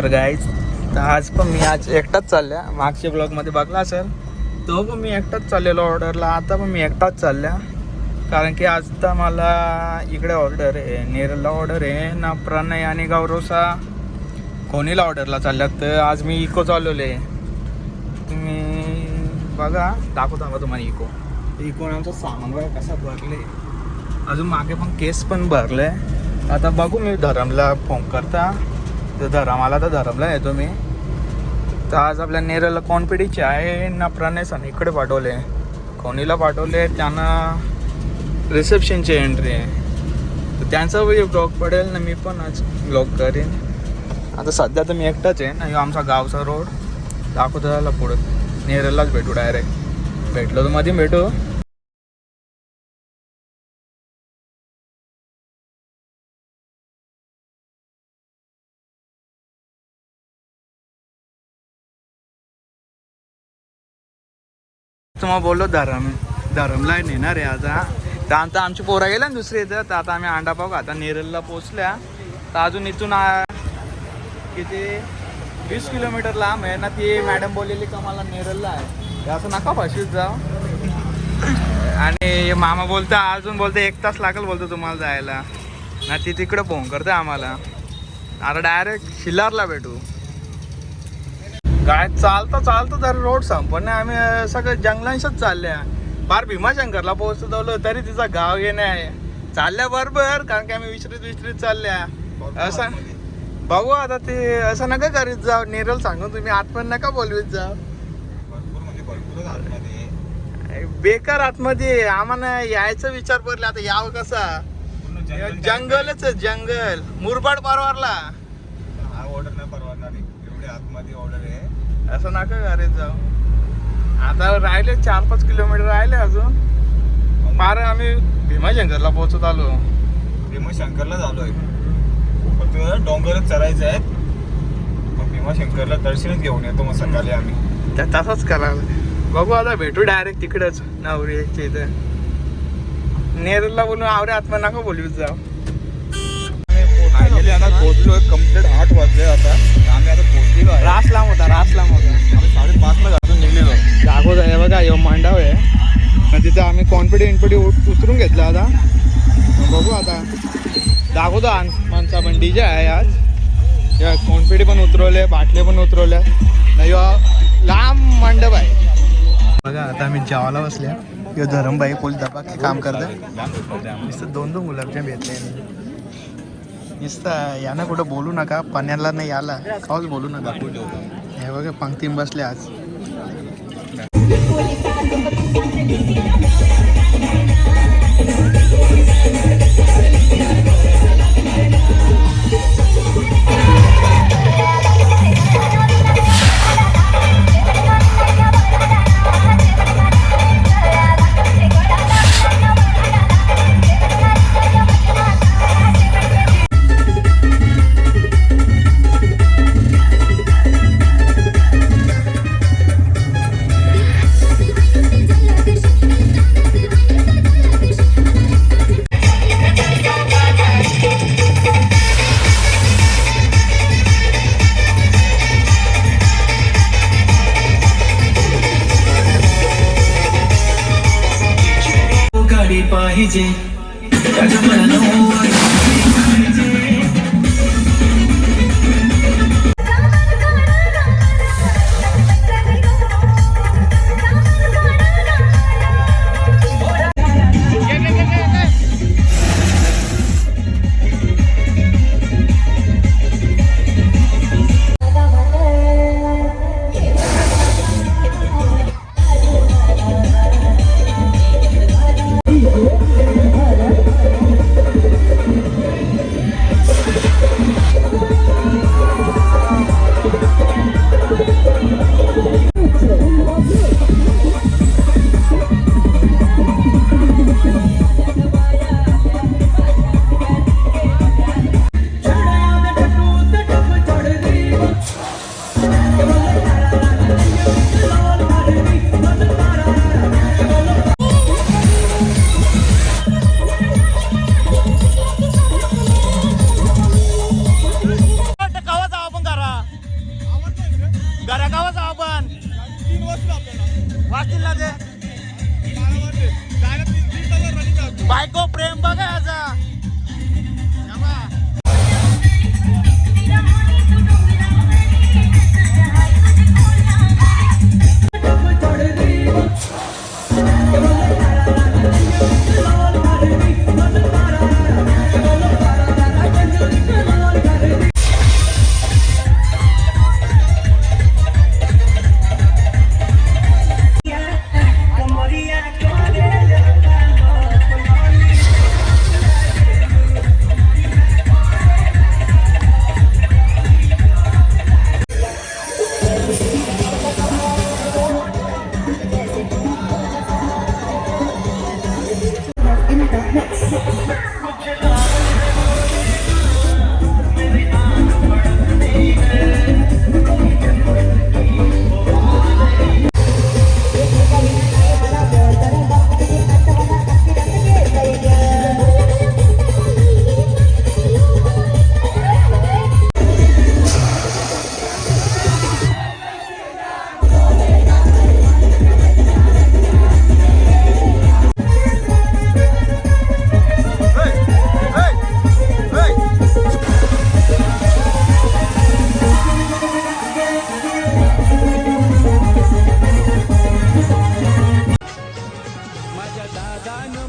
तर गाईज, तर आज पण मी एकटाच चालल्या. मागच्या ब्लॉगमध्ये बघला असेल तो पण मी एकटाच चाललेलो ऑर्डरला. आता पण मी एकटाच चालल्या, कारण की आज तर मला इकडे ऑर्डर आहे, नेरलला ऑर्डर आहे ना. प्रणय आणि गौरवसा कोणीला ऑर्डरला चालल्यात. तर आज मी इको चालवले. तुम्ही बघा, दाखवतो आम्हाला तुम्हाला इको आमचं सामान बघा कसं भरले. अजून मागे पण केस पण भरले. आता बघू, मी धरमला फोन करता तर धरमाला तर धरमला येतो मी. तर आज आपल्या नेरलला कॉन्फिडन्सचे आहे ना. प्रणय सण इकडे पाठवले, कोणीला पाठवले, त्यांना रिसेप्शनची एंट्री आहे. तर त्यांचा ब्लॉग पडेल ना, मी पण आज ब्लॉग करेन. आता सध्या तर मी एकटाच आहे ना. आमचा गावचा रोड दाखवतो त्याला पुढं. नेरललाच भेटू, डायरेक्ट भेटलो तर मध्ये भेटू. तुम्हाला बोललो धरमला नेणार आहे आता. तर आता आमची पोरा गेल्या ना दुसरी इथं. तर आता आम्ही अंडापाव आता नेरलला पोचल्या. तर अजून इथून किती 20 किलोमीटर लांब आहे ना. ती मॅडम बोललेली का मला नेरलला आहे, ते असं नका फशीत जाऊ. आणि मामा बोलता अजून बोलते 1 तास लागेल बोलतो तुम्हाला जायला ना. ती तिकडं फोन करते आम्हाला. आता डायरेक्ट शिल्लारला भेटू. काय चालतं तर रोड संपन्न. आम्ही सगळं जंगलांशीच चालल्या. फार भीमाशंकरला पोहोचतो तरी तिचा गाव येणे आहे. चालल्या बरोबर, कारण की आम्ही विचरीत चालल्या. असं बघू आता. ते असं नका करीत जाऊ. नेरल सांगून तुम्ही आत पण नका बोलवीत जाऊ. बेकार आतमध्ये आम्हाला यायचा विचार पडला. आता यावं कसा, जंगलच जंगल. मुरबाड परवारला ऑर्डर नाही परवारणार, एवढे आतमध्ये ऑर्डर आहे. असं नका करीत जाऊ. आता राहिले 4-5 किलोमीटर राहिले अजून. फार आम्ही भीमाशंकरला पोहोचत आलो. भीमाशंकरला झालोय, फक्त डोंगरच चढायचं आहे. मग भीमाशंकरला दर्शनच घेऊन येतो मग सकाळी आम्ही. त्या तसंच करायला बघू. आता भेटू डायरेक्ट तिकडेच नवरीच्या इथं. नेरलला बोलून आवरे आत्मा नका बोलवीत जाऊ. फायनली आता पोहोचलोय. कम्प्लीट 8 वाजले आता. आम्ही आता पोहोचलेलो आहे. रास लांब होता. आम्ही 5:30ला घालून निघलेलो. दाखवत आहे बघा, यो मांडाव आहे ना. तिथं आम्ही कॉन्फिडंट उतरून घेतला. आता बघू, आता दाखवतो माणसा पण. डीजे आहे आज. कॉन्फिडंट पण उतरवले, बाटले पण उतरवल्या ना. यो लांब मंडप आहे बघा. आता आम्ही जेवायला बसल्या. यो धरमबाई पोल दबाकी काम करते. नुसतं 2-2 गुलाबजाम घेतले. नुसतं यानं कुठं बोलू नका, पाण्याला नाही आला खाऊच बोलू नका. हे बघा पंक्तीम बसले आज. पाहिजे वाचतील ना ते बायको प्रेम बघा याचा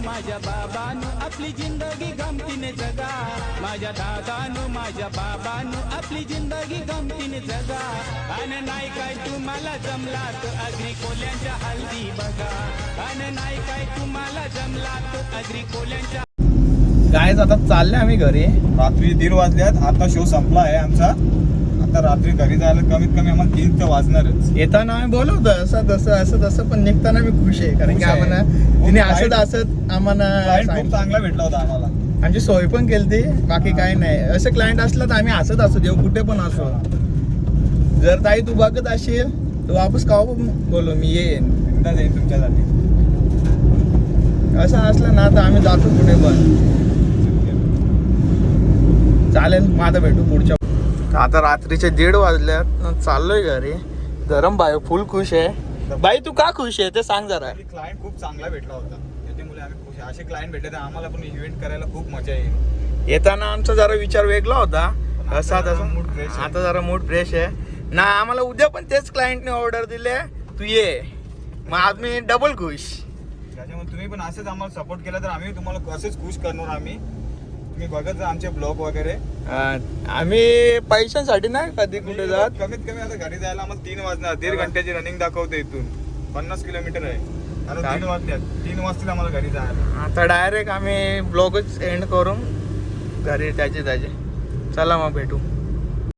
माझ्या बाबानु आपली जिंदगी गमतीने जगा, माझ्या दादानु माझ्या बाबानु आपली जिंदगी गमतीने जगा. आणि नाही काय तुम्हाला जमला तर अग्री कोल्यांच्या हल्दी बघा, आणि नाही काय तुम्हाला जमला तर अग्री कोल्यांच्या. गायज आता चालले आम्ही घरी. रात्री 1:30 वाजल्यात. आता शो संपला आहे आमचा. आता रात्री घरी जायला कमीत कमी आम्हाला 3 तर वाजणारच. येताना आम्ही बोलवतं असं तसं असं तसं, पण निघताना मी खुश आहे कारण की आम्हाला तिने असत असत आम्हाला खूप चांगला भेटला होता आम्हाला. आमची सोय पण केली. बाकी काही नाही. असं क्लायंट असलं तर आम्ही हसत असू देऊ कुठे पण असो. जर ताई तू बघत असेल तर वापस का बोलू मी येईन एकदा जाईन तुमच्यासाठी. असं असलं ना तर आम्ही जातो कुठे पण. चालेल मग आता भेटू पुढच्या. आता रात्रीचे 1:30 वाजल्यात. चाललोय घरी. धरम बाई फुल खुश आहे. बाई तू का खुश आहे ते सांग जरा. क्लायंट खूप चांगला भेटला होता त्याच्यामुळे आम्ही खुश. असे क्लायंट भेटले तर आम्हाला पण इव्हेंट करायला खूप मजा येईल. येताना आमचा जरा विचार वेगळा होता असा तसा. Mood fresh. आता जरा मूड फ्रेश आहे ना. आम्हाला उद्या पण तेच क्लायंटने ऑर्डर दिले तू ये. मग आज मी डबल खुश. त्याच्यामुळे तुम्ही पण असंच आम्हाला सपोर्ट केला तर आम्ही तुम्हाला असंच खुश करणार. आम्ही तुम्ही बघत जा आमचे ब्लॉग वगैरे. आम्ही पैशांसाठी नाही कधी कुठे जात. कमीत कमी आता घरी जायला आम्हाला 3 वाजणार. 1.5 घंट्याची रनिंग दाखवते. इथून 50 किलोमीटर आहे. आता 3 वाजतात. 3 वाजतील आम्हाला घरी जायला. आता डायरेक्ट आम्ही ब्लॉगच एंड करून घरी त्याचे चला मग भेटू.